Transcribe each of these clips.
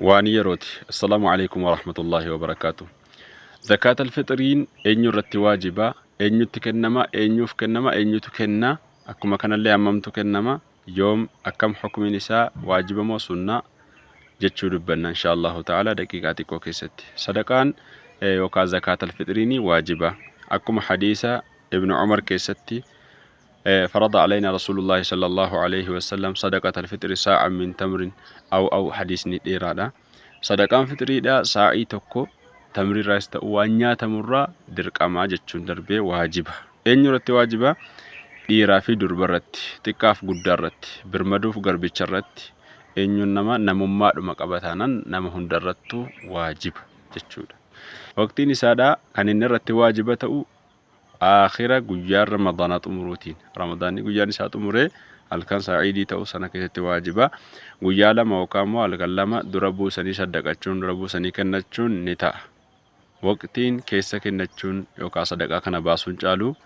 وانيروت السلام عليكم ورحمة الله وبركاته. زكاة الفطرين أنيو رتي واجبة أنيو تكنما أنيو فكنما أنيو تكنا أكما كان اللي أمام تكنما يوم أكم حكم نساء واجبة مو سنة جتشو ربنا إن شاء الله تعالى دقيقاتي كوكيست صدقان وكا زكاة الفطرين واجبة أكما حديثة ابن عمر كيستي فرض علينا رسول الله صلى الله عليه وسلم صدقة الفطر ساعة من تمر أو حديث نيرادا صدقان فطري دا ساعي توكو تمر راست وانيا تمرة درقما جچون دربه واجبة eenyurratti waajiba dhiiraa fi durbarratti xiqqaaf guddaarratti birmaduuf garbicharratti eenyuun namummaadhuma qabataanan nama hundarrattu waajiba jechuudha. Waqtiin isaadha kan inni irratti waajiba ta'u آخر جيار رمضان تمروتين رمضان جيار نسات تمره الكان سعيدي تأو سنة كتير واجبة جيالا موكامو الكلامة دربو سني صدقاتشون دربو سني كنتشون نتا وقتين كيسة كنتشون يوكا صدقة كنا باسون جالو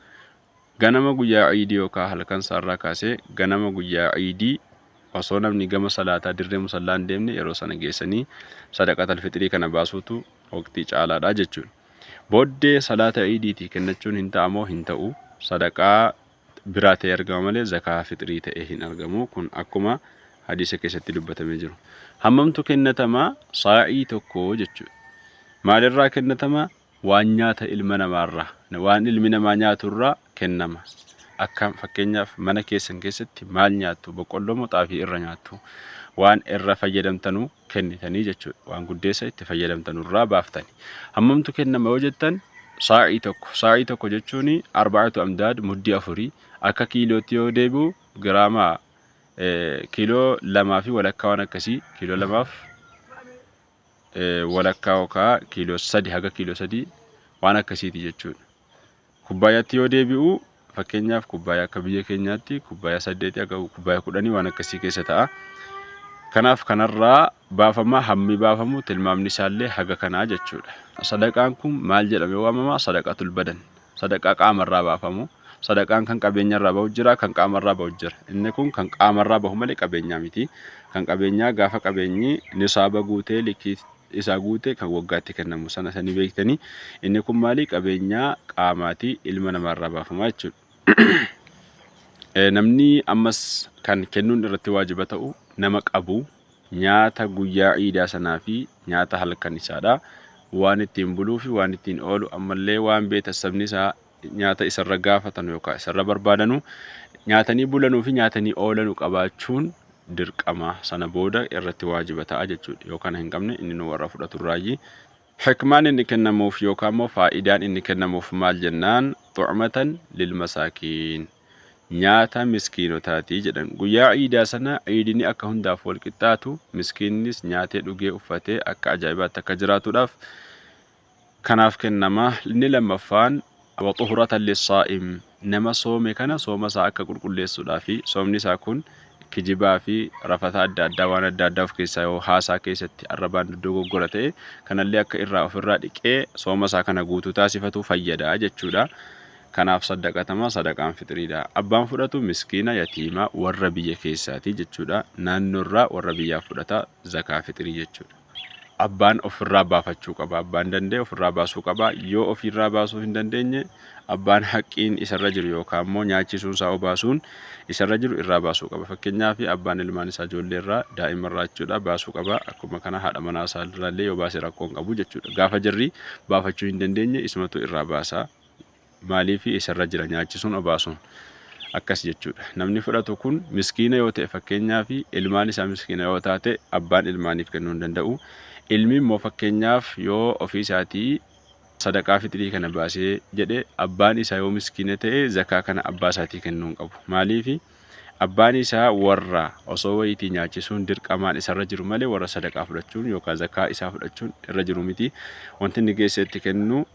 غنما جيا عيدي يوكا الكان سارة كاسة غنما جيا عيدي وصونا من جم صلاة درهم صلان دمني يروسنا جيسني صدقة الفطري كنا باسوتو وقتي على راجتشون بودي صلاة عيديتي كنتشون هنتا أمو هنتاو صدقاء براتي أرقام مالي زكاة فطري تأهين أرقامو كن أكما حديثة كيستي لبتا مجرو هممتو كنتما صاعي توكو جتشو مال الرا كنتما وانيات المنا مارا وان المنا مانيات الرا كنما أكام فكينيا منا كيسن كيستي مال نياتو بقولو مطافي إرا نياتو وان إرا فجدمتنو كنتني جتشو وان قديسة تفجدمتنو الرا بافتني هممتو كنما وجدتن صاعي توكو جتشوني 4 أمداد مدي أفري أكا كيلو تيو ديبو غراما كيلو لما في ولا كوانا كسي كيلو لما في ولا كاوكا كيلو سدي هكا كيلو سدي وانا كسي تي جتشون كوبايا تيو ديبو فكينيا في كوبايا كبيا كينياتي كوبايا سديتي أكا كوبايا كوداني وانا كسي كيستا kanaaf kanarraa baafama hammi baafamu tilmaamni isaallee haga kanaa jechuudha. Sadaqaan kun maal jedhamee waamama? Sadaqatul badan. Sadaqaa qaamarraa baafamu. Sadaqaan kan qabeenyarraa bahu jira, kan qaamarraa bahu jira. Inni kun kan qaamarraa bahu malee qabeenyaa miti. Kan qabeenyaa gaafa qabeenyi nisaaba guutee likii isaa guute kan waggaatti kennamu sana sanii beektanii. Inni kun maali? Qabeenyaa qaamaatii ilma namaarraa baafama jechuudha. Namni ammas kan kennuun irratti waajiba ta'u nama qabu nyaata guyyaa ciidaa sanaa fi nyaata halkan isaadha waan ittiin buluu fi waan ittiin oolu ammallee waan beetasabni isaa nyaata isarra gaafatan yookaan isarra barbaadanu nyaatanii bulanuu fi nyaatanii oolanu qabaachuun dirqama sana booda irratti waajiba ta'a jechuudha yookaan hin qabne inni nu warra fudhatu raayyi hikmaan inni kennamuuf yookaan immoo faayidaan inni kennamuuf maal jennaan tu'matan lil masaakiin nyaata miskiinotaati jedhan guyyaa ciidaa sana ciidini akka hundaaf wal qixxaatu miskiinnis nyaatee dhugee uffatee akka ajaa'ibaatti akka jiraatuudhaaf kanaaf kennama inni lammaffaan waxuhratan lissaa'im nama soome kana sooma isaa akka qulqulleessuudhaa fi soomni isaa kun kijibaa fi rafata adda addaa waan adda addaa of keessaa yoo haasaa keessatti arrabaan dogoggora ta'e kanallee akka irraa ofirraa dhiqee sooma isaa kana guutuu taasifatu fayyada jechuudha. Kanaaf sadaqatama sadaqaan fitriidha. Abbaan fudhatu miskiina yatiimaa warra biyya keessaati jechuudha. Naannoorraa warra biyyaa fudhata zakaa fitrii jechuudha. Abbaan ofirraa baafachuu qaba. Abbaan danda'e ofirraa baasuu qaba. Yoo ofirraa baasuu hin dandeenye abbaan haqqiin isarra jiru yookaan immoo nyaachisuun isaa obaasuun isarra jiru irraa baasuu qaba. Fakkeenyaaf abbaan ilmaan isaa ijoollee irraa daa'imarraa jechuudha baasuu qaba. Akkuma kana haadha manaa isaa irraallee yoo baase rakkoon qabu jechuudha. Gaafa jarri baafachuu hin dandeenye ismatu irraa baasa. Maaliif isarra jira nyaachisuun obaasuun akkas jechuudha. Namni fudhatu kun miskiina yoo ta'e fakkeenyaaf ilmaan isaa miskiina yoo taate abbaan ilmaaniif kennuu hin danda'u. Ilmi immoo fakkeenyaaf yoo ofii isaatii sadaqaa fitrii kana baasee jedhe abbaan isaa yoo miskiina ta'e zakaa kana abbaa isaatii kennuu hin qabu. Maaliif abbaan isaa warra osoo wayitii nyaachisuun dirqamaan isarra jiru malee warra sadaqaa fudhachuun yookaan zakaa isaa fudhachuun irra jiru miti. Wanti inni geesseetti kennu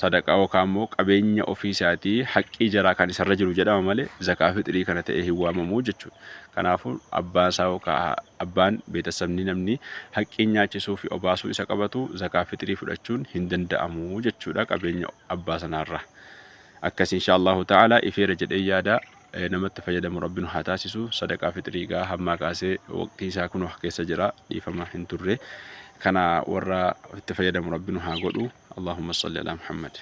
sadaqaa yookaan immoo qabeenya ofii isaatii haqqii jaraa kan isarra jiru jedhama malee zakaa fitrii kana ta'e hin waamamu jechuudha. Kanaafuu abbaan isaa yookaan abbaan beetasabni namni haqqii nyaachisuu fi obaasuu isa qabatu zakaa fitrii fudhachuun hin danda'amu jechuudha qabeenya abbaa sanaarraa. Akkas inshaallahu ta'ala ifeera jedhee yaada namatti fayyadamu rabbiin haa taasisu. Sadaqaa fixriigaa hammaa kaasee waqtii isaa kun wax keessa jira dhiifama hin turre kana warra itti fayyadamu rabbiin haa godhu. Allahumma salli ala Muhammad.